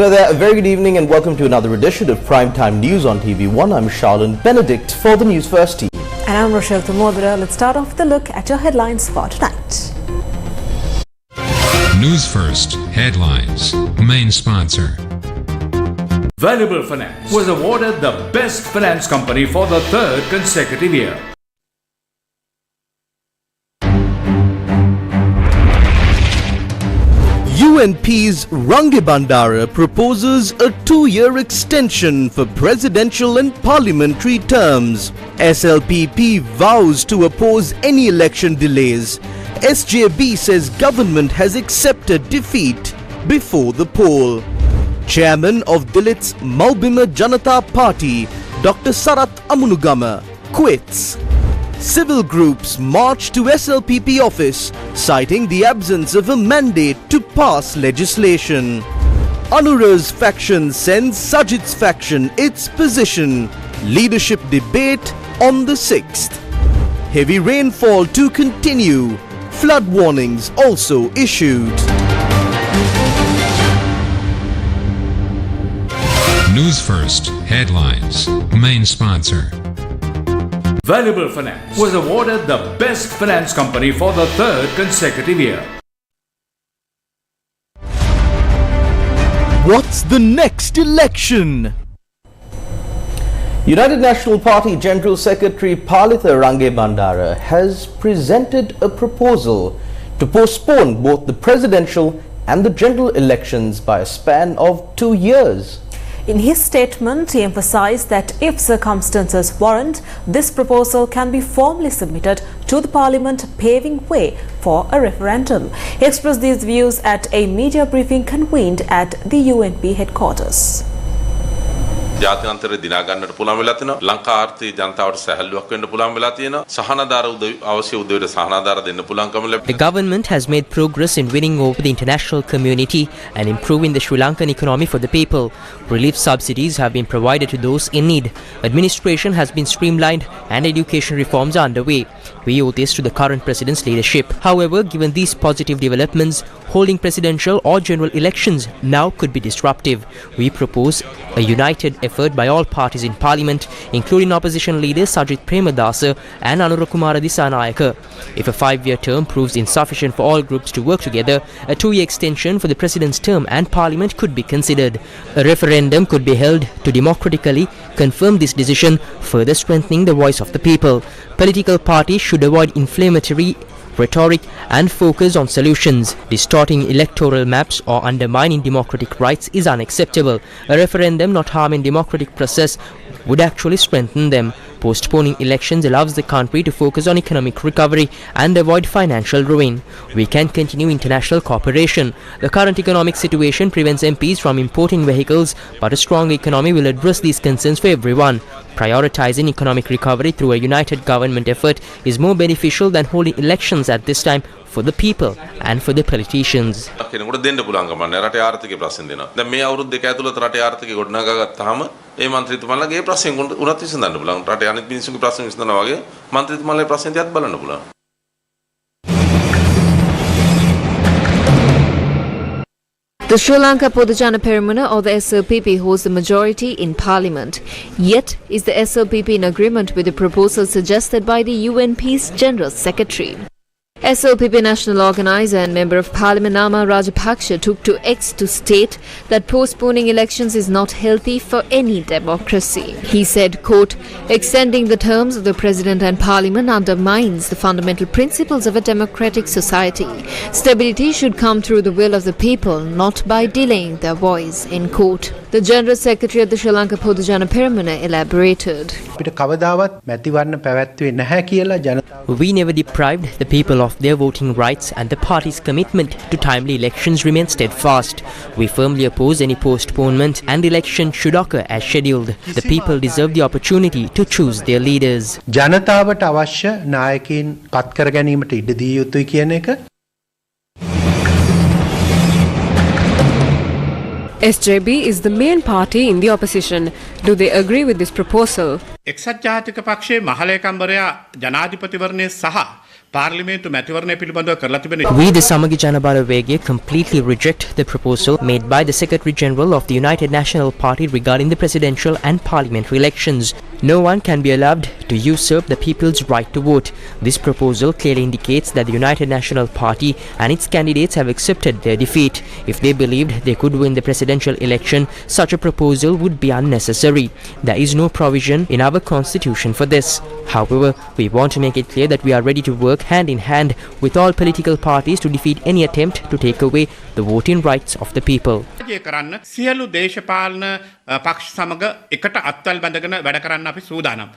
Hello there, a very good evening and welcome to another edition of Primetime News on TV1. I'm Charlene Benedict for the Newsfirst team. And I'm Rochelle Thamodra. Let's start off with a look at your headlines for tonight. Newsfirst headlines. Main sponsor. Valuable Finance was awarded the Best Finance Company for the third consecutive year. UNP's Range Bandara proposes a 2-year extension for presidential and parliamentary terms. SLPP vows to oppose any election delays. SJB says government has accepted defeat before the poll. Chairman of Dilit's Maubima Janata Party, Dr. Sarat Amunugama, quits. Civil groups march to SLPP office, citing the absence of a mandate to pass legislation. Anura's faction sends Sajid's faction its position. Leadership debate on the 6th. Heavy rainfall to continue. Flood warnings also issued. Newsfirst headlines. Main sponsor. Valuable Finance was awarded the Best Finance Company for the third consecutive year. What's the next election? United National Party General Secretary Palitha Range Bandara has presented a proposal to postpone both the presidential and the general elections by a span of 2 years. In his statement, he emphasized that if circumstances warrant, this proposal can be formally submitted to the Parliament, paving way for a referendum. He expressed these views at a media briefing convened at the UNP headquarters. ජාත්‍යන්තර දිනා ගන්නට පුළුවන් වෙලා තිනවා ලංකා ආර්ථික ජනතාවට සැහැල්ලුවක් වෙන්න පුළුවන් වෙලා තියෙනවා සහනාධාර අවශ්‍ය උදවියට සහනාධාර දෙන්න පුළුවන්කම ලැබෙනවා. The government has made progress in winning over the international community and improving the Sri Lankan economy for the people. Relief subsidies have been provided to those in need. Administration has been streamlined and education reforms are underway. We owe this to the current president's leadership. However, given these positive developments, holding presidential or general elections now could be disruptive. We propose a united effort by all parties in Parliament, including opposition leaders Sajid Premadasa and Anurakumara Disanayaka. If a 5-year term proves insufficient for all groups to work together, a 2-year extension for the president's term and Parliament could be considered. A referendum could be held to democratically confirm this decision, further strengthening the voice of the people. Political parties should avoid inflammatory rhetoric and focus on solutions. Distorting electoral maps or undermining democratic rights is unacceptable. A referendum not harming democratic process would actually strengthen them. Postponing elections allows the country to focus on economic recovery and avoid financial ruin. We can continue international cooperation. The current economic situation prevents MPs from importing vehicles, but a strong economy will address these concerns for everyone. Prioritizing economic recovery through a united government effort is more beneficial than holding elections at this time for the people and for the politicians. කෙනෙකුට දෙන්න පුළුවන් ගමන් නැහැ රටේ ආර්ථික ප්‍රශ්න දෙනවා. දැන් මේ අවුරුදු දෙක ඇතුළත රටේ ආර්ථිකය ගොඩනගා ගත්තාම ඒ മന്ത്രിතුමාලගේ ඒ ප්‍රශ්න උනත් විසඳන්න පුළුවන්. රටේ අනිත් මිනිස්සුන්ගේ ප්‍රශ්න විසඳනවා වගේ മന്ത്രിතුමාලගේ ප්‍රශ්න තියත් බලන්න පුළුවන්. The Sri Lanka Podujana Peramuna or the SLPP holds the majority in Parliament. Yet, is the SLPP in agreement with the proposal suggested by the UNP's General Secretary? SLPP National Organizer and Member of Parliament Nama Rajapaksa took to X to state that postponing elections is not healthy for any democracy. He said, quote, extending the terms of the President and Parliament undermines the fundamental principles of a democratic society. Stability should come through the will of the people, not by delaying their voice, end quote. The General Secretary of the Sri Lanka Podujana Peramuna elaborated. We never deprived the people of their voting rights, and the party's commitment to timely elections remains steadfast. We firmly oppose any postponement, and election should occur as scheduled. The people deserve the opportunity to choose their leaders. ජනතාවට අවශ්‍ය නායකයින් පත් කර ගැනීමට ඉඩ දී යුතුයි කියන එක. SJB is the main party in the opposition. Do they agree with this proposal? එක්සත් ජාතික පක්ෂයේ මහලේකම්වරයා ජනාධිපතිවරණයේ සහ පාර්ලිමේන්තු මැතිවරණය පිළිබඳව කරලා තිබෙන We, the Samagi Jana Balawege, completely reject the proposal made by the Secretary General of the United National Party regarding the presidential and parliamentary elections. No one can be allowed to usurp the people's right to vote. This proposal clearly indicates that the United National Party and its candidates have accepted their defeat. If they believed they could win the presidential election, such a proposal would be unnecessary. There is no provision in our constitution for this. However, we want to make it clear that we are ready to work hand in hand with all political parties to defeat any attempt to take away the voting rights of the people. කරන්න සියලු දේශපාලන පක්ෂ සමග එකට අත්වල් බැඳගෙන වැඩ කරන්න අපි සූදානම්.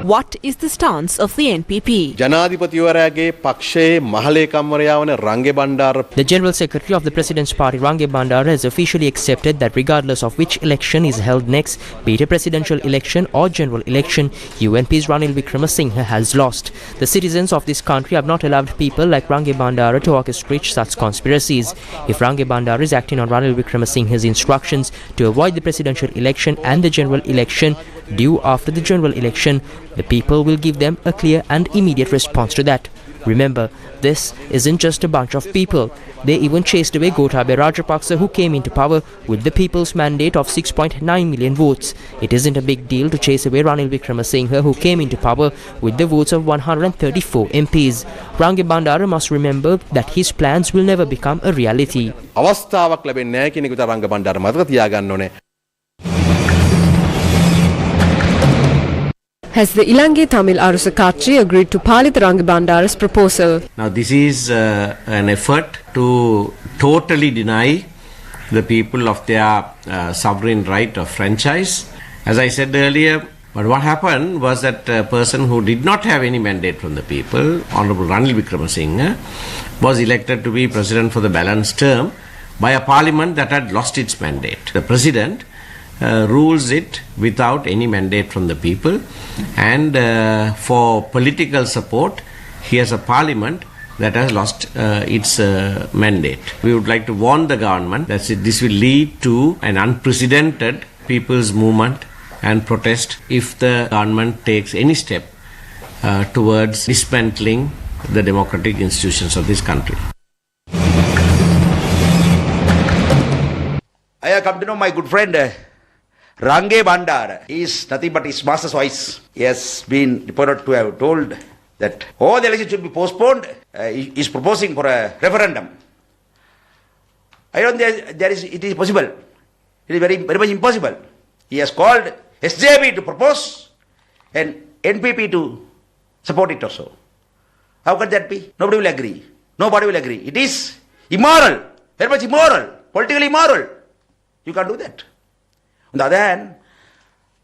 What is the stance of the NPP? ජනාධිපතිවරයාගේ පක්ෂයේ මහලේකම්වරයා වන රංගේ Bandara The General Secretary of the President's Party, Range Bandara, has officially accepted that regardless of which election is held next, be it a presidential election or general election, UNP's Ranil Wickremesinghe has lost. The citizens of this country have not allowed people like Range Bandara to orchestrate such conspiracies. If Range Bandara is acting on Ranil Wickremesinghe's instructions to avoid the presidential election and the general election due after the general election, the people will give them a clear and immediate response to that. Remember, this isn't just a bunch of people. They even chased away Gotabaya Rajapaksa, who came into power with the people's mandate of 6.9 million votes. It isn't a big deal to chase away Ranil Wickremesinghe, who came into power with the votes of 134 MPs. Range Bandara must remember that his plans will never become a reality. අවස්ථාවක් ලැබෙන්නේ නැහැ කියන එක විතර රංග බණ්ඩාර මතක තියාගන්න ඕනේ. Has the Ilange Tamil Arusa Kachi agreed to Palita Rangabandara's proposal? Now this is an effort to totally deny the people of their sovereign right of franchise. As I said earlier, but what happened was that a person who did not have any mandate from the people, Honorable Ranil Wickremesinghe, was elected to be president for the balanced term by a parliament that had lost its mandate. The president rules it without any mandate from the people, and for political support he has a parliament that has lost its mandate. We would like to warn the government that this will lead to an unprecedented people's movement and protest if the government takes any step towards dismantling the democratic institutions of this country. I have come to know my good friend Range Bandara. He is nothing but his master's voice. He has been reported to have told that all the elections should be postponed. He is proposing for a referendum. I don't think it is possible. It is very much impossible. He has called SJB to propose and NPP to support it also. How can that be? Nobody will agree. Nobody will agree. It is immoral. Very much immoral. Politically immoral. You can't do that. On the other hand,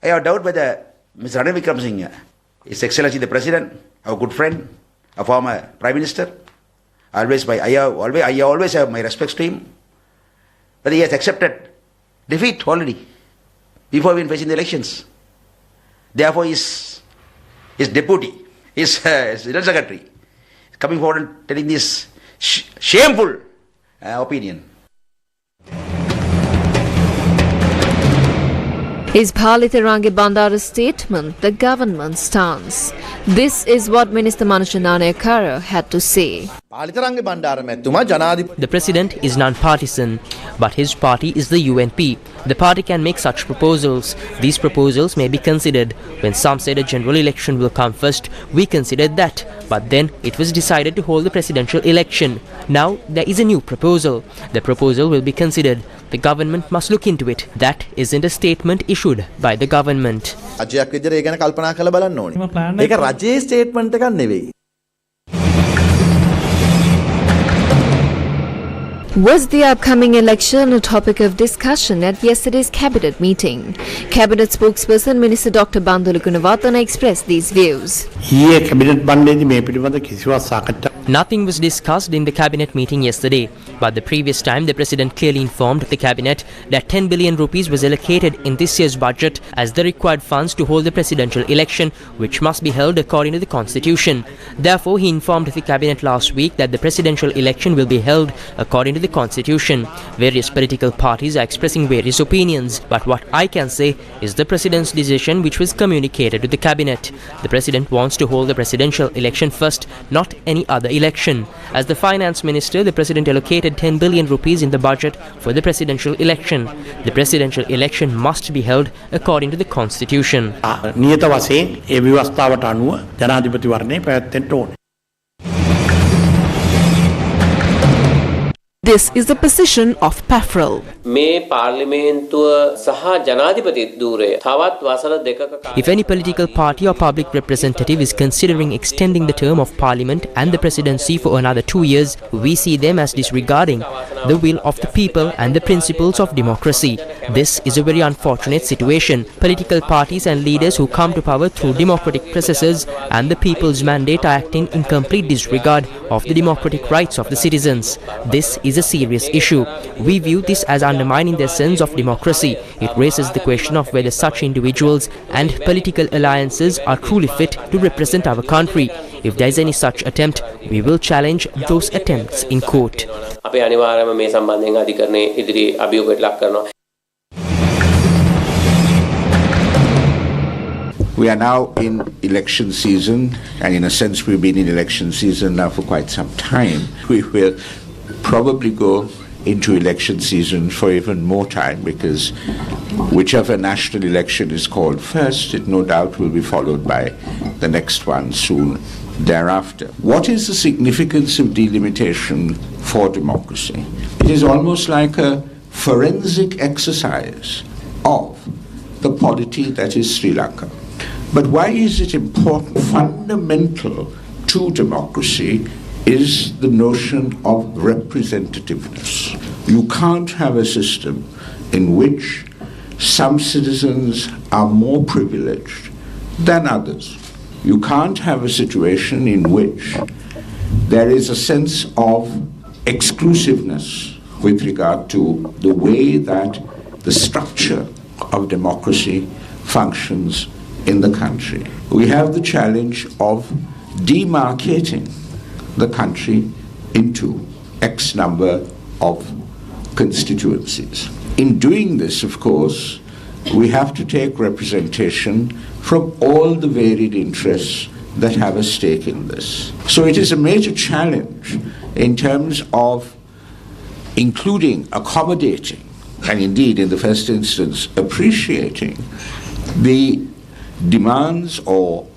I have doubt whether Mr. Ranil Wickremesinghe, His Excellency the President, our good friend, a former Prime Minister, I always have my respects to him, but he has accepted defeat already before even facing the elections. Therefore, his deputy, his General Secretary, is coming forward and telling this shameful opinion. Is Palita Range Bandara's statement the government's stance? This is what Minister Manusha Nanayakara had to say. The president is non-partisan, but his party is the UNP. The party can make such proposals. These proposals may be considered. When some said a general election will come first, we considered that. But then it was decided to hold the presidential election. Now there is a new proposal. The proposal will be considered. The government must look into it. That isn't a statement issued by the government. Was the upcoming election a topic of discussion at yesterday's cabinet meeting? Cabinet spokesperson Minister Dr. Bandula Gunawardena expressed these views. Nothing was discussed in the cabinet meeting yesterday, but the previous time the president clearly informed the cabinet that 10 billion rupees was allocated in this year's budget as the required funds to hold the presidential election, which must be held according to the constitution. Therefore, he informed the cabinet last week that the presidential election will be held according to the the constitution. Various political parties are expressing various opinions, but what I can say is the president's decision which was communicated to the cabinet. The president wants to hold the presidential election first, not any other election. As the finance minister, the president allocated 10 billion rupees in the budget for the presidential election. The presidential election must be held according to the constitution. නියත වශයෙන් ඒ ව්‍යවස්ථාවට අනුව ජනාධිපතිවරණය පැවැත්වෙන්න ඕනේ. This is the position of PAFREL. මේ පාර්ලිමේන්තුව සහ ජනාධිපති ධූරය තවත් වසර දෙකක If any political party or public representative is considering extending the term of parliament and the presidency for another 2 years, we see them as disregarding the will of the people and the principles of democracy. This is a very unfortunate situation. Political parties and leaders who come to power through democratic processes and the people's mandate are acting in complete disregard of the democratic rights of the citizens. This is a serious issue. We view this as undermining the essence of democracy. It raises the question of whether such individuals and political alliances are truly fit to represent our country. If there is any such attempt, we will challenge those attempts in court. අපේ අනිවාර්යයෙන්ම මේ සම්බන්ධයෙන් අධිකරණයේ ඉදිරි අභියෝගයට ලක් කරනවා. We are now in election season, and in a sense we've been in election season now for quite some time. We will probably go into election season for even more time, because whichever national election is called first, it no doubt will be followed by the next one soon thereafter. What is the significance of delimitation for democracy? It is almost like a forensic exercise of the polity that is Sri Lanka. But why is it important? Fundamental to democracy is the notion of representativeness. You can't have a system in which some citizens are more privileged than others. You can't have a situation in which there is a sense of exclusiveness with regard to the way that the structure of democracy functions in the country. We have the challenge of demarcating the country into X number of constituencies. In doing this, of course, we have to take representation from all the varied interests that have a stake in this. So it is a major challenge in terms of including, accommodating, and indeed in the first instance appreciating the demands or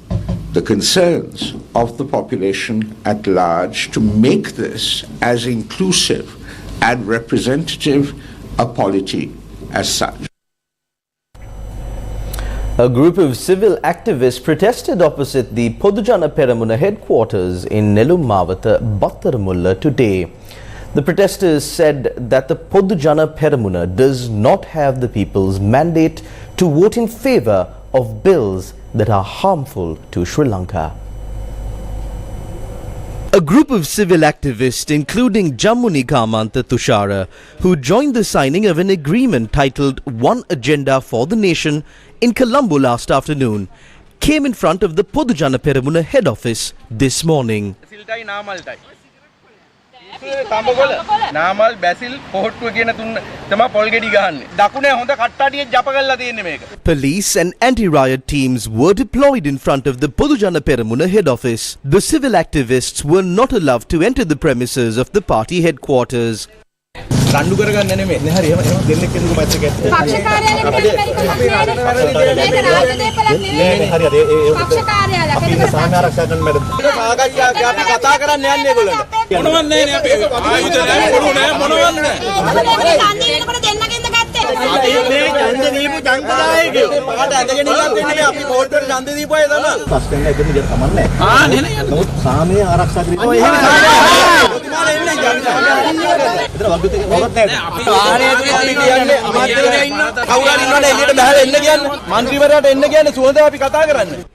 the concerns of the population at large, to make this as inclusive and representative a polity as such. A group of civil activists protested opposite the Podujana Peramuna headquarters in Nelumawata, Battaramulla today. The protesters said that the Podujana Peramuna does not have the people's mandate to vote in favor of bills that are harmful to Sri Lanka. A group of civil activists, including Jammuni Kamanta Tushara, who joined the signing of an agreement titled One Agenda for the Nation in Colombo last afternoon, came in front of the Podujana Peramuna head office this morning. Namal Basil පොහොට්ටුව කියන තුන තමයි පොල් ගෙඩි ගහන්නේ. දකුණේ හොඳ කට්ටඩිය ජප කරලා තියෙන්නේ මේක. Police and anti-riot teams were deployed in front of the Podujana Peramuna head office. The civil activists were not allowed to enter the premises of the party headquarters. රණ්ඩු කරගන්න නෙමෙයි. නේ හරි එහෙම දෙන්නෙක් කෙනෙකු මැච් එක ඇත්ත. පක්ෂකාරයාලා පක්ෂකාරයාලා සාම ආරක්ෂා කරන්න මැඩම්. සාකච්ඡා අපි කතා කරන්න යන්නේ ඒගොල්ලන්ට. මොනවත් නැහැ නේ අපි ආයුධ නැහැ මොනව නැහැ මොනවත් නැහැ. කන්දේ වෙනකොට දෙන්නකින්ද ගත්තේ. අපි මේ ඡන්ද දීපු ජනතාවයගේ පාට ඇදගෙන ඉන්නත් වෙන්නේ අපි වෝට්ටුවට ඡන්ද දීපු අය තමයි. ප්‍රශ්න නැහැ දෙන්න විදියට කමන්නේ. නේ නේ. නමුත් සාමයේ ආරක්ෂා කරේ. ඔය එහෙම ඔතුමාලා එන්නේ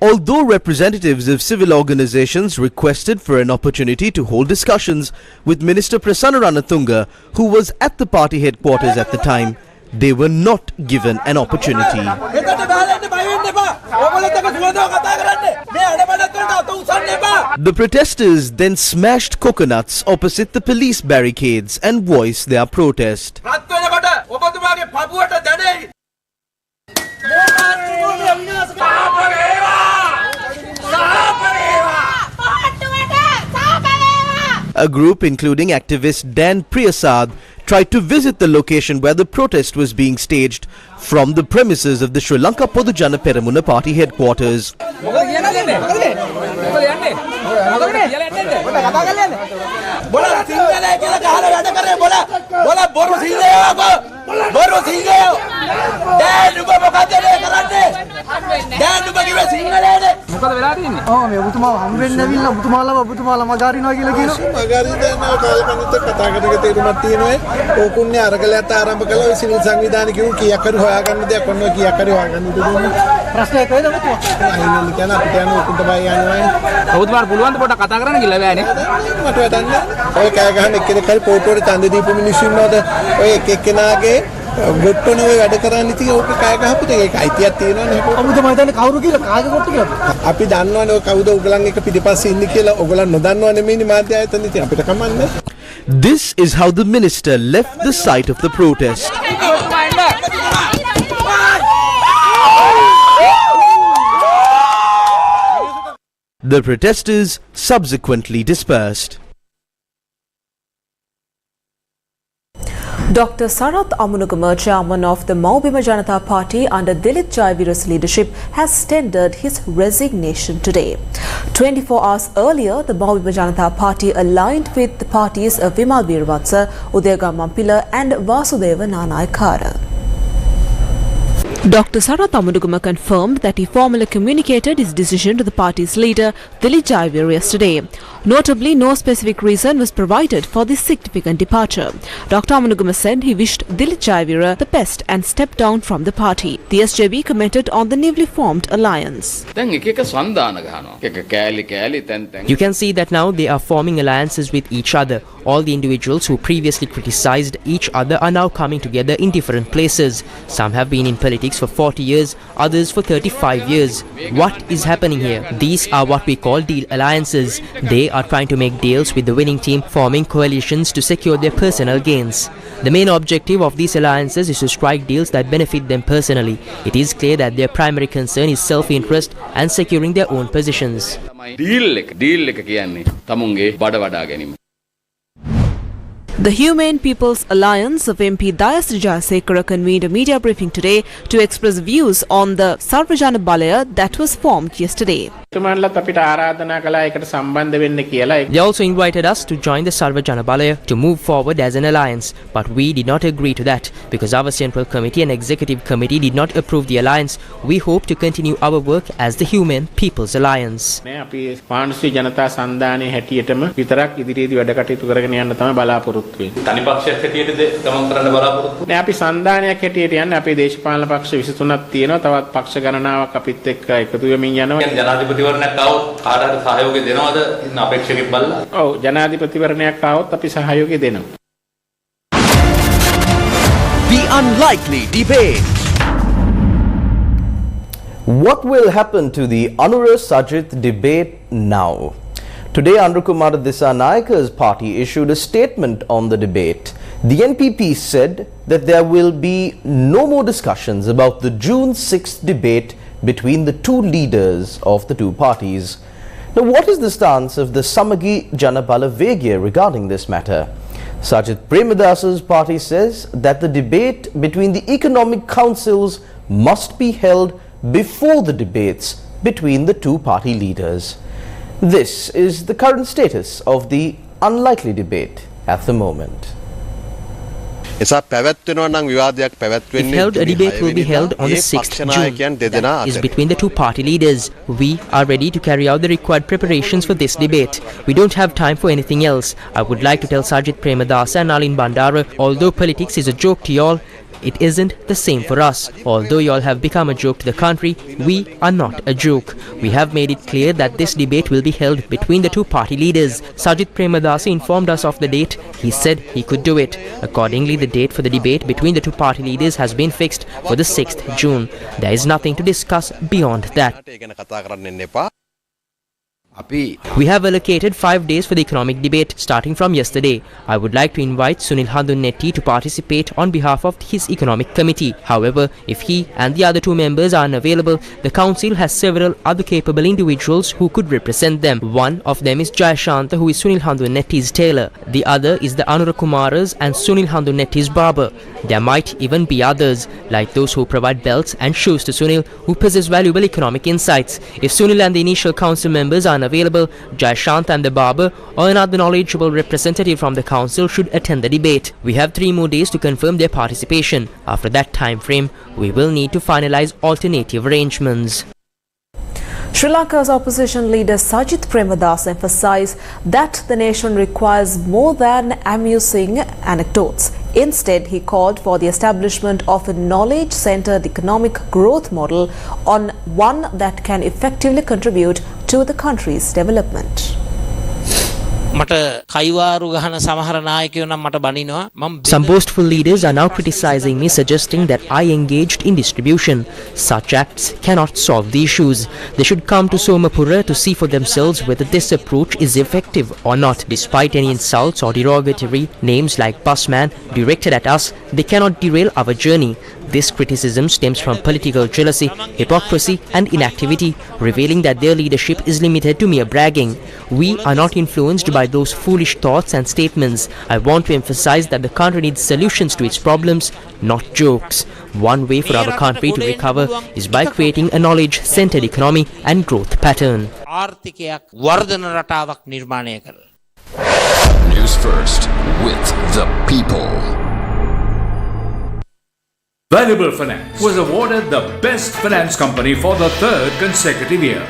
Although representatives of civil organizations requested for an opportunity to hold discussions with Minister Prasanna Ranatunga, who was at the party headquarters at the time, they were not given an opportunity. The protesters then smashed coconuts opposite the police barricades and voiced their protest. A group including activist Dan Priyasad tried to visit the location where the protest was being staged from the premises of the Sri Lanka Podujana Peramuna party headquarters. This is how the minister left the site of the protest. The protesters subsequently dispersed. Dr. Sarath Amunugama, chairman of the Maubima Janata Party under Dilip Jayavira's leadership, has tendered his resignation today. 24 hours earlier, the Maubima Janata Party aligned with the parties of Vimal Weeravatsa, Udayagam Mampila and Vasudeva Nanayakara. Dr. Sarath Amunugama confirmed that he formally communicated his decision to the party's leader, Dilip Jayavira, yesterday. Notably, no specific reason was provided for this significant departure. Dr. Amunugama said he wished Dilip Jayavira the best and stepped down from the party. The SJB commented on the newly formed alliance. You can see that now they are forming alliances with each other. All the individuals who previously criticized each other are now coming together in different places. Some have been in politics for 40 years, others for 35 years. What is happening here? These are what we call deal alliances. They are trying to make deals with the winning team, forming coalitions to secure their personal gains. The main objective of these alliances is to strike deals that benefit them personally. It is clear that their primary concern is self-interest and securing their own positions. The Humane People's Alliance of MP Dayasri Jayasekara convened a media briefing today to express views on the Sarvajana Balaya that was formed yesterday. They also invited us to join the Sarvajana Balaya to move forward as an alliance, but we did not agree to that because our Central Committee and Executive Committee did not approve the alliance. We hope to continue our work as the Humane People's Alliance. අපි සන්දානයක් හැටියට යන්නේ අපේ දේශපාලන පක්ෂ 23ක් තියෙනවා තවත් පක්ෂ ගණනාවක් අපිත් එක්ක එකතු වෙමින් යනවා ජනාධිපතිවරණයක් ආවොත් කාට හරි සහයෝගය දෙනවද ඉන්න අපේක්ෂකෙක් බලලා ඔව් ජනාධිපතිවරණයක් ආවොත් අපි සහයෝගය දෙනවා The unlikely debate. What will happen to the Anura Sajith debate now? Today, Andrukumar Dissanayaka's party issued a statement on the debate. The NPP said that there will be no more discussions about the June 6th debate between the two leaders of the two parties. Now, what is the stance of the Samagi Janabala Vegya regarding this matter? Sajith Premadasa's party says that the debate between the economic councils must be held before the debates between the two party leaders. This is the current status of the unlikely debate at the moment. If held, a debate will be held on the 6th June. That is between the two party leaders. We are ready to carry out the required preparations for this debate. We don't have time for anything else. I would like to tell Sajith Premadasa and Nalin Bandara, although politics is a joke to you all, it isn't the same for us. Although you all have become a joke to the country, we are not a joke. We have made it clear that this debate will be held between the two party leaders. Sajith Premadasa informed us of the date. He said he could do it. Accordingly, the date for the debate between the two party leaders has been fixed for the 6th June. There is nothing to discuss beyond that. We have allocated 5 days for the economic debate starting from yesterday. I would like to invite Sunil Handunnetti to participate on behalf of his economic committee. However, if he and the other 2 members are unavailable, the council has several other capable individuals who could represent them. One of them is Jayashanta, who is Sunil Handunnetti's tailor. The other is the Anurakumaras and Sunil Handunnetti's barber. There might even be others, like those who provide belts and shoes to Sunil, who possess valuable economic insights. If Sunil and the initial council members are unavailable, Jayashant and the barber or another knowledgeable representative from the council should attend the debate. We have 3 more days to confirm their participation. After that time frame, we will need to finalize alternative arrangements. Sri Lanka's opposition leader Sajith Premadasa emphasised that the nation requires more than amusing anecdotes. Instead, he called for the establishment of a knowledge-centred economic growth model on one that can effectively contribute to the country's development. Some boastful leaders are now criticizing me, suggesting that I engaged in distribution. Such acts cannot solve the issues. They should come to Somapura to see for themselves whether this approach is effective or not. Despite any insults or derogatory names like busman directed at us, they cannot derail our journey. This criticism stems from political jealousy, hypocrisy and inactivity, revealing that their leadership is limited to mere bragging. We are not influenced by those foolish thoughts and statements. I want to emphasize that the country needs solutions to its problems, not jokes. One way for our country to recover is by creating a knowledge-centered economy and growth pattern. News First with the people. Valuable Finance was awarded the best finance company for the 3rd consecutive year.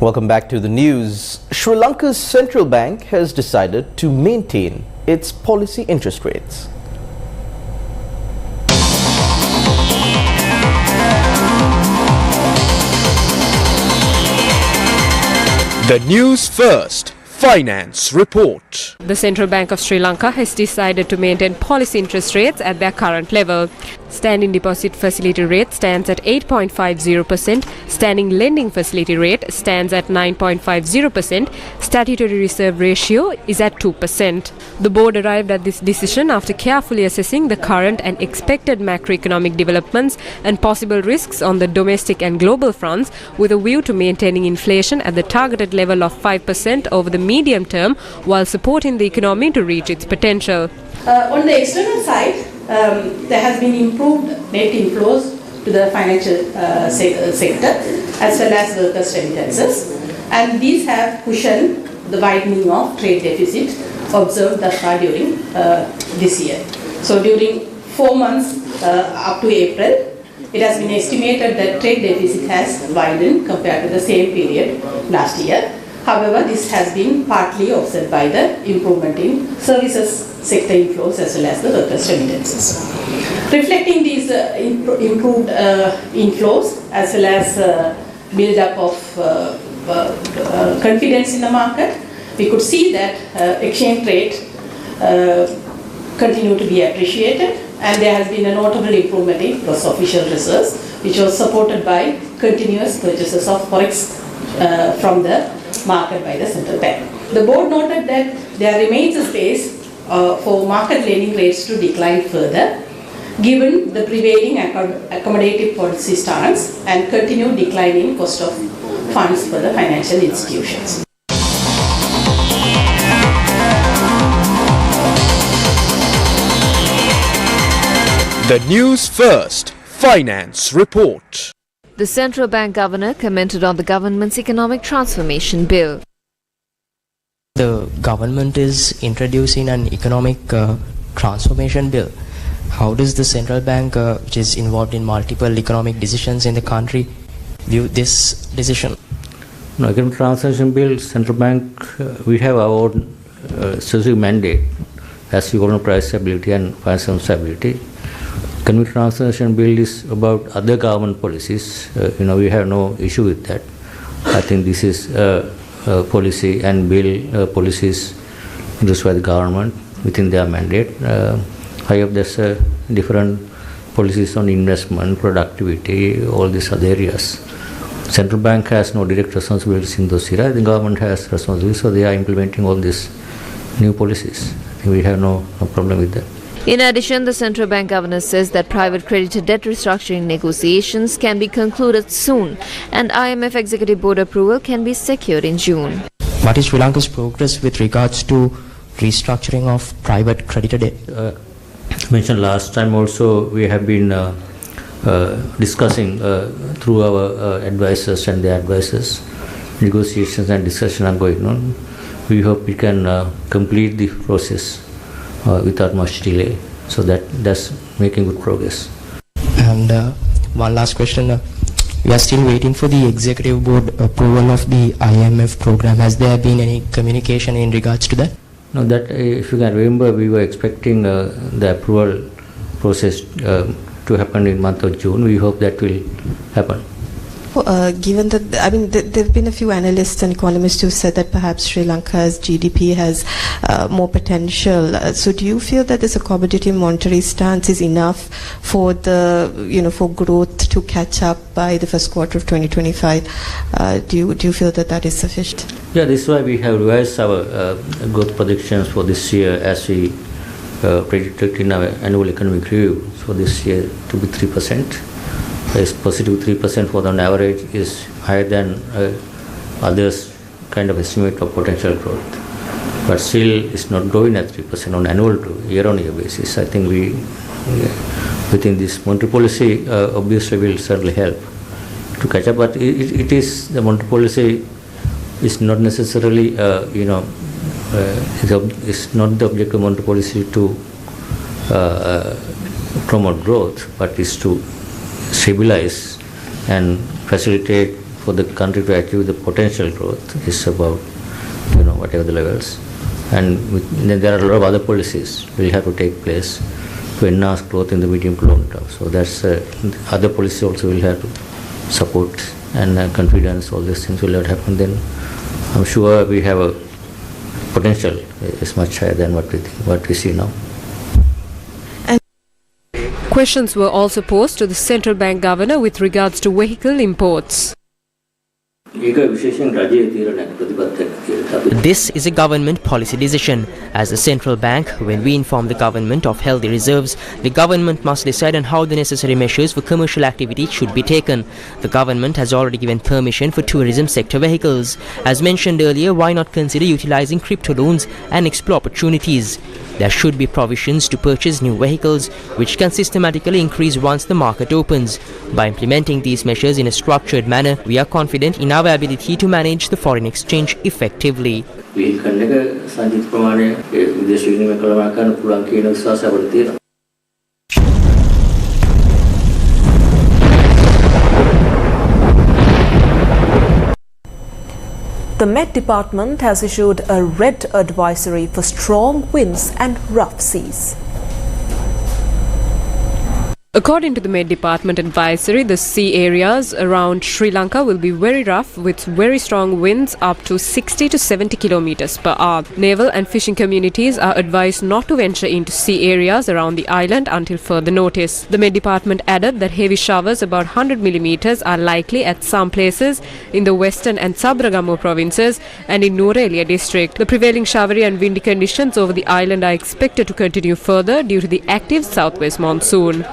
Welcome back to the news. Sri Lanka's central bank has decided to maintain its policy interest rates. The News First Finance Report. The Central Bank of Sri Lanka has decided to maintain policy interest rates at their current level. Standing deposit facility rate stands at 8.50%, standing lending facility rate stands at 9.50%, statutory reserve ratio is at 2%. The board arrived at this decision after carefully assessing the current and expected macroeconomic developments and possible risks on the domestic and global fronts, with a view to maintaining inflation at the targeted level of 5% over the medium term while supporting the economy to reach its potential. On the external side, there has been improved net inflows to the financial sector as well as workers' remittances, and these have cushioned the widening of trade deficit observed thus far during this year. So during 4 months up to April, it has been estimated that trade deficit has widened compared to the same period last year. However, this has been partly offset by the improvement in services sector inflows as well as the workers' remittances. Reflecting these improved inflows as well as build-up of confidence in the market, we could see that exchange rate continue to be appreciated, and there has been a notable improvement in gross official reserves, which was supported by continuous purchases of forex from the market by the central bank. The board noted that there remains a space for market lending rates to decline further, given the prevailing accommodative policy stance and continued declining cost of funds for the financial institutions. The News First Finance Report. The central bank governor commented on the government's economic transformation bill. The government is introducing an economic transformation bill. How does the central bank, which is involved in multiple economic decisions in the country, view this decision? No, economic transformation bill, central bank, we have our own specific mandate as you all know, price stability and financial stability. Economic transformation bill is about other government policies. We have no issue with that. I think this is policy and bill policies introduced by the government within their mandate. I hope there's different policies on investment, productivity, all these other areas. Central bank has no direct responsibilities in those areas. The government has responsibilities, so they are implementing all these new policies. I think we have no problem with that. In addition, the central bank governor says that private creditor debt restructuring negotiations can be concluded soon and IMF Executive Board approval can be secured in June. What is Sri Lanka's progress with regards to restructuring of private creditor debt? Mentioned last time also, we have been discussing through our advisors and their advisors. Negotiations and discussion are going on. We hope we can complete the process without much delay. So that's making good progress. And one last question. We are still waiting for the executive board approval of the IMF program. Has there been any communication in regards to that? No, that if you can remember, we were expecting the approval process to happen in month of June. We hope that will happen. Given that, there have been a few analysts and economists who said that perhaps Sri Lanka's GDP has more potential. So, do you feel that this accommodative monetary stance is enough for for growth to catch up by the first quarter of 2025? Do you feel that that is sufficient? Yeah, this is why we have revised our growth predictions for this year as we predicted in our annual economic review. So this year to be 3%. It's positive 3% for the average is higher than others kind of estimate of potential growth. But still it's not growing at 3% on annual to year-on-year basis. I think we within this monetary policy obviously will certainly help to catch up. But it is the monetary policy is not necessarily it's not the objective of monetary policy to promote growth, but is to stabilize and facilitate for the country to achieve the potential growth is about whatever the levels, and then there are a lot of other policies will have to take place to enhance growth in the medium to long term. So that's other policies also will have to support and confidence. All these things will have to happen. Then I'm sure we have a potential is much higher than what we see now. Questions were also posed to the central bank governor with regards to vehicle imports. This is a government policy decision. As the central bank, when we inform the government of healthy reserves, the government must decide on how the necessary measures for commercial activity should be taken. The government has already given permission for tourism sector vehicles. As mentioned earlier, why not consider utilizing crypto loans and explore opportunities? There should be provisions to purchase new vehicles, which can systematically increase once the market opens. By implementing these measures in a structured manner, we are confident in our ability to manage the foreign exchange effectively. The Met Department has issued a red advisory for strong winds and rough seas. According to the Met Department advisory, the sea areas around Sri Lanka will be very rough with very strong winds up to 60 to 70 kilometers per hour. Naval and fishing communities are advised not to venture into sea areas around the island until further notice. The Met Department added that heavy showers about 100 millimeters are likely at some places in the western and Sabragamuwa provinces and in Nuwara district. The prevailing showery and windy conditions over the island are expected to continue further due to the active southwest monsoon.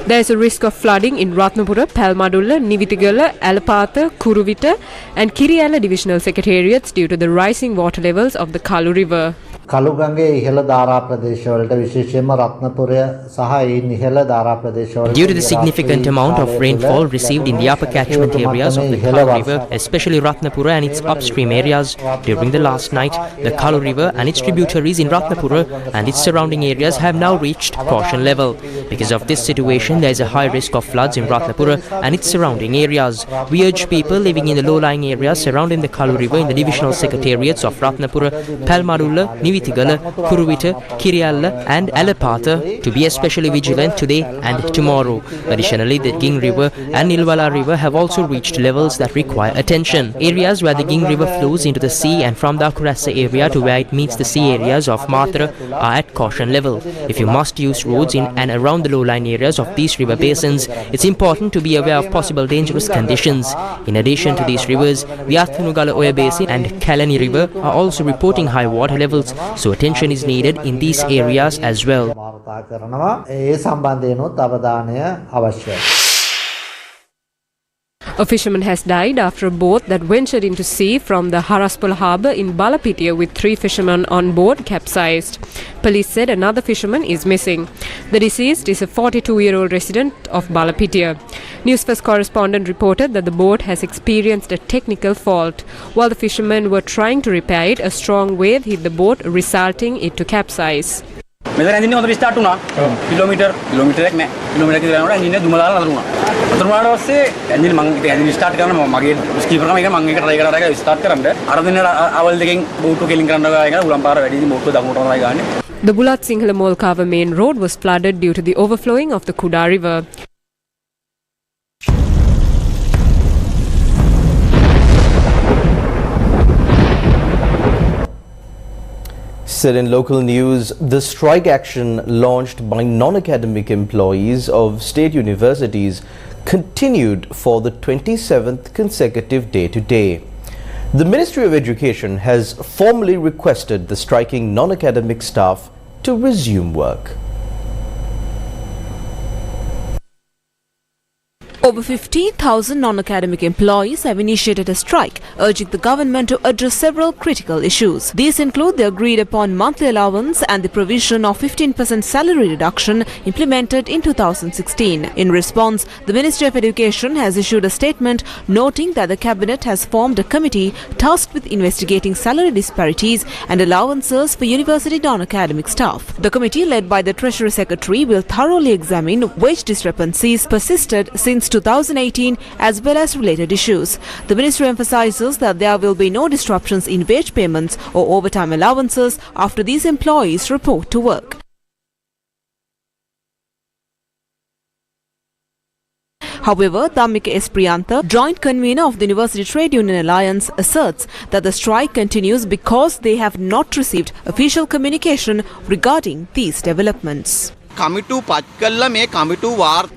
There is a risk of flooding in Ratnapura, Palmadulla, Nivitigala, Alapatha, Kuruvita and Kiriyala divisional secretariats due to the rising water levels of the Kalu River. කළුගඟේ ඉහළ ධාරා ප්‍රදේශවලට විශේෂයෙන්ම රත්නපුරය සහ ඒ ඉහළ ධාරා ප්‍රදේශවල Due to the significant amount of rainfall received in the upper catchment areas of the Kalu River, especially Ratnapura and its upstream areas, during the last night, the Kalu River and its tributaries in Ratnapura and its surrounding areas have now reached caution level. Because of this situation, there is a high risk of floods in Ratnapura and its surrounding areas. We urge people living in the low-lying areas surrounding the Kalu River in the divisional secretariats of Ratnapura, Palmarulla, Nivitigala, Kuruvita, Kiriyalla and Alapatha to be especially vigilant today and tomorrow. Additionally, the Ging River and Nilwala River have also reached levels that require attention. Areas where the Ging River flows into the sea and from the Akurasa area to where it meets the sea areas of Matra are at caution level. If you must use roads in and around the low-lying areas of these river basins, it's important to be aware of possible dangerous conditions. In addition to these rivers, the Athanugala Oya Basin and Kalani River are also reporting high water levels, so attention is needed in these areas as well. A fisherman has died after a boat that ventured into sea from the Haraspal harbour in Balapitiya with 3 fishermen on board capsized. Police said another fisherman is missing. The deceased is a 42-year-old resident of Balapitiya. Newsfirst correspondent reported that the boat has experienced a technical fault. While the fishermen were trying to repair it, a strong wave hit the boat, resulting it to capsize. මෙතන ඇඳින්නේ හොඳට start වුණා. කිලෝමීටරයක් නෑ. කිලෝමීටරයක් විතර යනකොට ඇඳින්නේ දුම දාලා නතර වුණා. නතර වුණාට පස්සේ ඇඳින්නේ මම ඉතින් ඇඳින්නේ ස්ටාර්ට් කරන්න මගේ ස්කීපර් කම එක මම එක try කරලා ස්ටාර්ට් කරන්න. අර දින අවල් දෙකෙන් බෝට්ටු කෙලින් කරන්න ගාන එක උලම් පාර වැඩි ඉතින් බෝට්ටුව දකුණට තමයි ගාන්නේ. The Bulat Sinhala Molkava main road was flooded due to the overflowing of the Kuda River. Said in local news, the strike action launched by non-academic employees of state universities continued for the 27th consecutive day today. The Ministry of Education has formally requested the striking non-academic staff to resume work. Over 15,000 non-academic employees have initiated a strike, urging the government to address several critical issues. These include the agreed upon monthly allowance and the provision of 15% salary reduction implemented in 2016. In response, the Ministry of Education has issued a statement noting that the Cabinet has formed a committee tasked with investigating salary disparities and allowances for university non-academic staff. The committee, led by the Treasury Secretary, will thoroughly examine wage discrepancies persisted since 2018 as well as related issues. The Ministry emphasizes that there will be no disruptions in wage payments or overtime allowances after these employees report to work. However, Dhammika S. Priyantha, joint convener of the University Trade Union Alliance, asserts that the strike continues because they have not received official communication regarding these developments.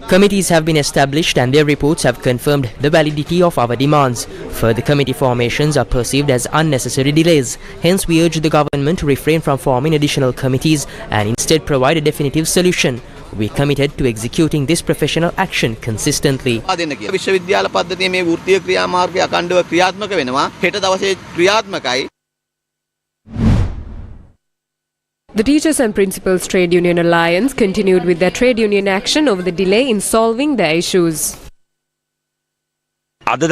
Committees have been established and their reports have confirmed the validity of our demands. Further committee formations are perceived as unnecessary delays. Hence, we urge the government to refrain from forming additional committees and instead provide a definitive solution. We are committed to executing this professional action consistently. The Teachers and Principals Trade Union Alliance continued with their trade union action over the delay in solving their issues. Today,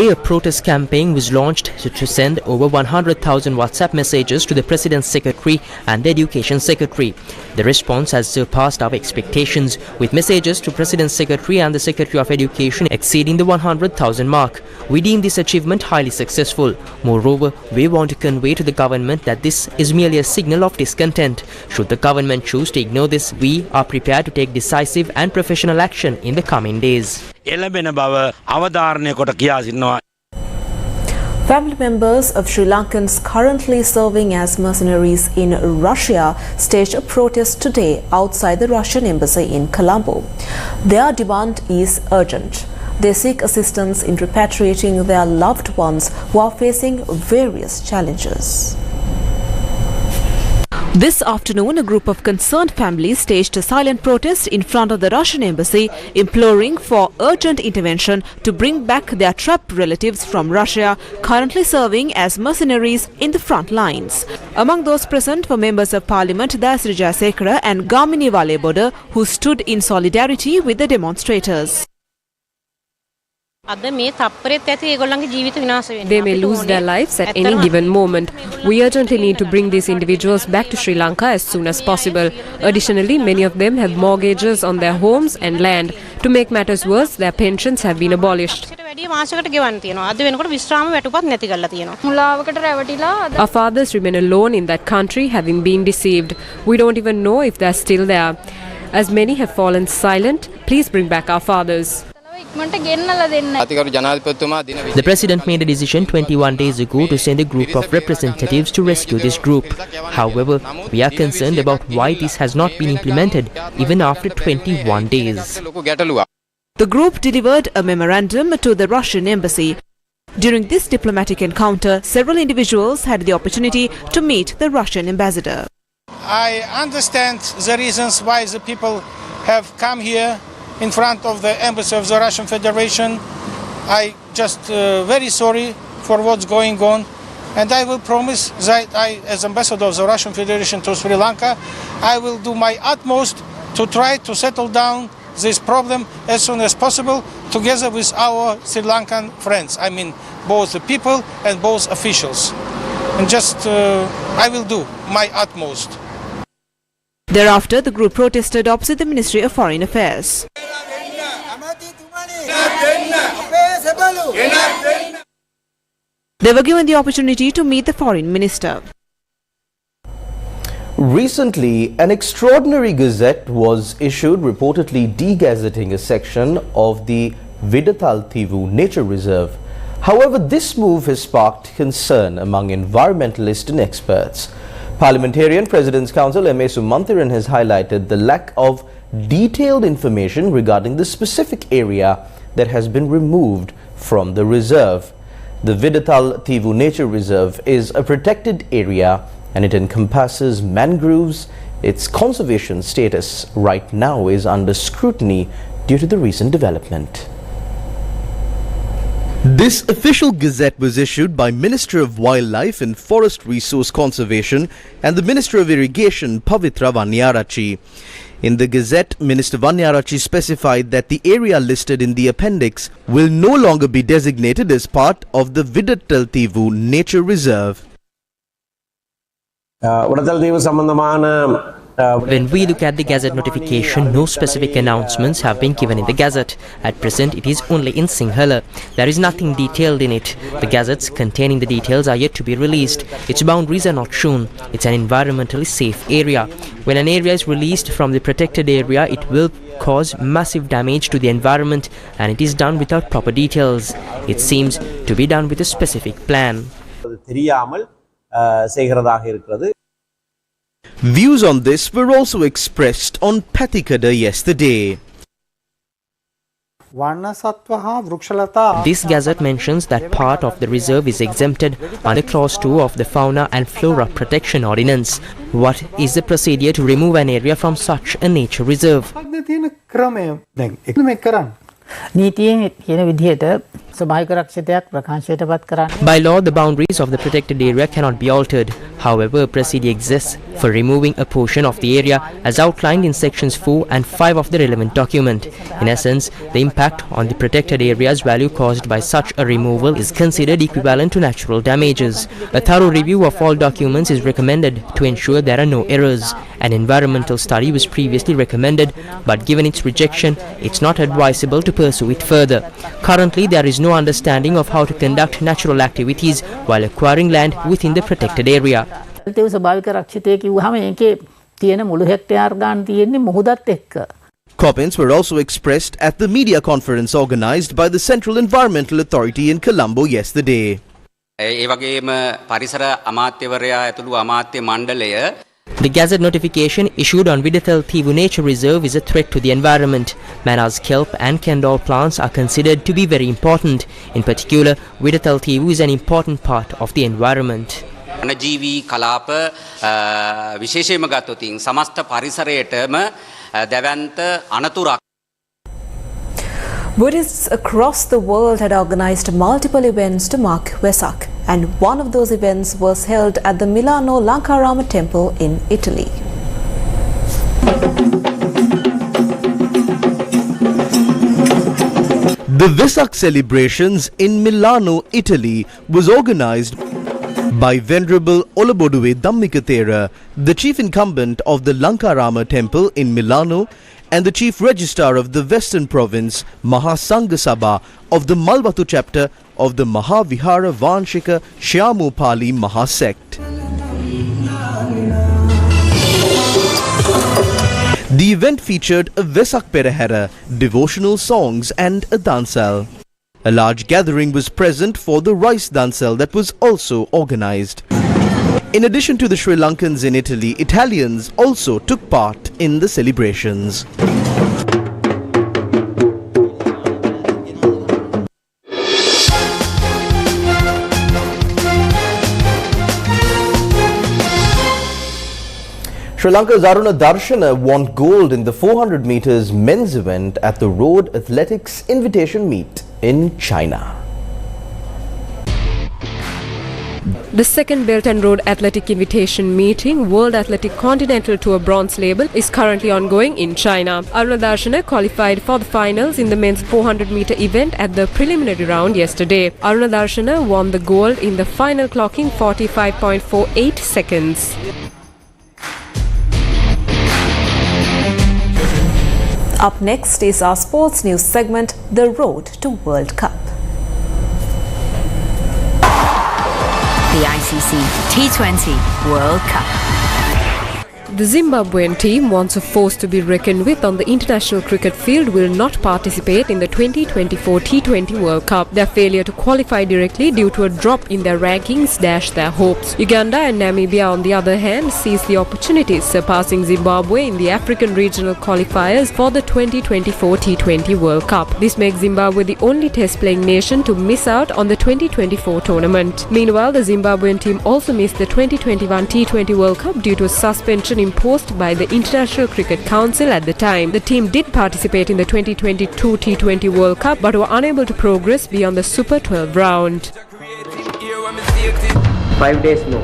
a protest campaign was launched to send over 100,000 WhatsApp messages to the President's Secretary and the Education Secretary. The response has surpassed our expectations, with messages to President's Secretary and the Secretary of Education exceeding the 100,000 mark. We deem this achievement highly successful. Moreover, we want to convey to the government that this is merely a signal of discontent. Should the government choose to ignore this, we are prepared to take decisive and professional action in the coming days. Family members of Sri Lankans currently serving as mercenaries in Russia staged a protest today outside the Russian embassy in Colombo. Their demand is urgent. They seek assistance in repatriating their loved ones who are facing various challenges. This afternoon, a group of concerned families staged a silent protest in front of the Russian embassy, imploring for urgent intervention to bring back their trapped relatives from Russia, currently serving as mercenaries in the front lines. Among those present were members of Parliament Sirasa and Gamini Waleboda, who stood in solidarity with the demonstrators. They may lose their lives at any given moment. We urgently need to bring these individuals back to Sri Lanka as soon as possible. Additionally, many of them have mortgages on their homes and land. To make matters worse, their pensions have been abolished. Our fathers remain alone in that country, having been deceived. We don't even know if they're still there. As many have fallen silent, please bring back our fathers. The President made a decision 21 days ago to send a group of representatives to rescue this group. However, we are concerned about why this has not been implemented even after 21 days. The group delivered a memorandum to the Russian embassy. During this diplomatic encounter, several individuals had the opportunity to meet the Russian ambassador. I understand the reasons why the people have come here in front of the embassy of the Russian Federation. I just very sorry for what's going on, and I will promise that I, as ambassador of the Russian Federation to Sri Lanka, I will do my utmost to try to settle down this problem as soon as possible together with our Sri Lankan friends. I mean both the people and both officials. And just I will do my utmost. Thereafter, the group protested opposite the Ministry of Foreign Affairs. They were given the opportunity to meet the Foreign Minister. Recently, an extraordinary gazette was issued reportedly degazetting a section of the Vidatal-Thivu Nature Reserve. However, this move has sparked concern among environmentalists and experts. Parliamentarian President's Counsel M.A. Sumantiran has highlighted the lack of detailed information regarding the specific area that has been removed from the reserve. The Vidatal-Thivu Nature Reserve is a protected area and it encompasses mangroves. Its conservation status right now is under scrutiny due to the recent development. This official gazette was issued by Minister of Wildlife and Forest Resource Conservation and the Minister of Irrigation Pavitra Vanyarachi. In the gazette, Minister Vanyarachi specified that the area listed in the appendix will no longer be designated as part of the Vidatal-Thivu Nature Reserve. When we look at the Gazette notification, no specific announcements have been given in the Gazette. At present, it is only in Sinhala. There is nothing detailed in it. The Gazettes containing the details are yet to be released. Its boundaries are not shown. It's an environmentally safe area. When an area is released from the protected area, it will cause massive damage to the environment, and it is done without proper details. It seems to be done with a specific plan. Views on this were also expressed on Pathikada yesterday. This gazette mentions that part of the reserve is exempted under Clause 2 of the Fauna and Flora Protection Ordinance. What is the procedure to remove an area from such a nature reserve? By law, the boundaries of the protected area cannot be altered. However, a procedure exists for removing a portion of the area as outlined in sections 4 and 5 of the relevant document. In essence, the impact on the protected area's value caused by such a removal is considered equivalent to natural damages. A thorough review of all documents is recommended to ensure there are no errors. An environmental study was previously recommended, but given its rejection, it's not advisable to pursue it further. Currently, there is no understanding of how to conduct natural activities while acquiring land within the protected area. Comments were also expressed at the media conference organized by the Central Environmental Authority in Colombo yesterday. The Gazette notification issued on Vidatal-Thivu Nature Reserve is a threat to the environment. Mana's kelp and kendall plants are considered to be very important. In particular, Vidatal-Thivu is an important part of the environment. වනජීවී කලාප විශේෂයෙන්ම ගත්තොත් සමස්ත පරිසරයටම දැවැන්ත අනතුරක්. Buddhists across the world had organized multiple events to mark Vesak, and one of those events was held at the Milano Lanka temple in Italy. The Vesak celebrations in Milano, Italy was organized by Venerable Olaboduwe Dhammikathera, the chief incumbent of the Lankarama temple in Milano and the chief registrar of the Western province Mahasangha Sabha of the Malwatu chapter of the Mahavihara Vanshika Shyamopali Mahasect. The event featured a Vesak Perahera, devotional songs and a dansal. A large gathering was present for the rice dansal that was also organized. In addition to the Sri Lankans in Italy, Italians also took part in the celebrations. Sri Lanka's Aruna Darshana won gold in the 400 meters men's event at the Road Athletics Invitation Meet in China. The second Belt and Road Athletic Invitation meeting, World Athletic Continental Tour Bronze Label, is currently ongoing in China. Aruna Darshana qualified for the finals in the men's 400-meter event at the preliminary round yesterday. Aruna Darshana won the gold in the final, clocking 45.48 seconds. Up next is our sports news segment, The Road to World Cup. The ICC T20 World Cup. The Zimbabwean team, once a force to be reckoned with on the international cricket field, will not participate in the 2024 T20 World Cup. Their failure to qualify directly due to a drop in their rankings dashed their hopes. Uganda and Namibia, on the other hand, seized the opportunities, surpassing Zimbabwe in the African regional qualifiers for the 2024 T20 World Cup. This makes Zimbabwe the only test-playing nation to miss out on the 2024 tournament. Meanwhile, the Zimbabwean team also missed the 2021 T20 World Cup due to a suspension imposed by the International Cricket Council at the time. The team did participate in the 2022 T20 World Cup but were unable to progress beyond the Super 12 round. 5 days no.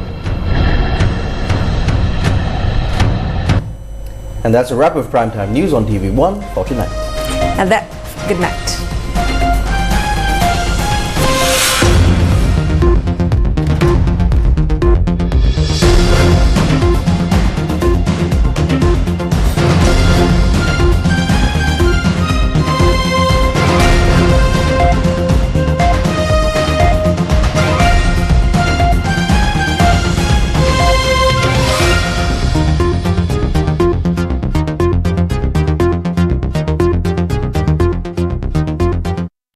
And that's a wrap of Primetime News on TV 149. And that, good night.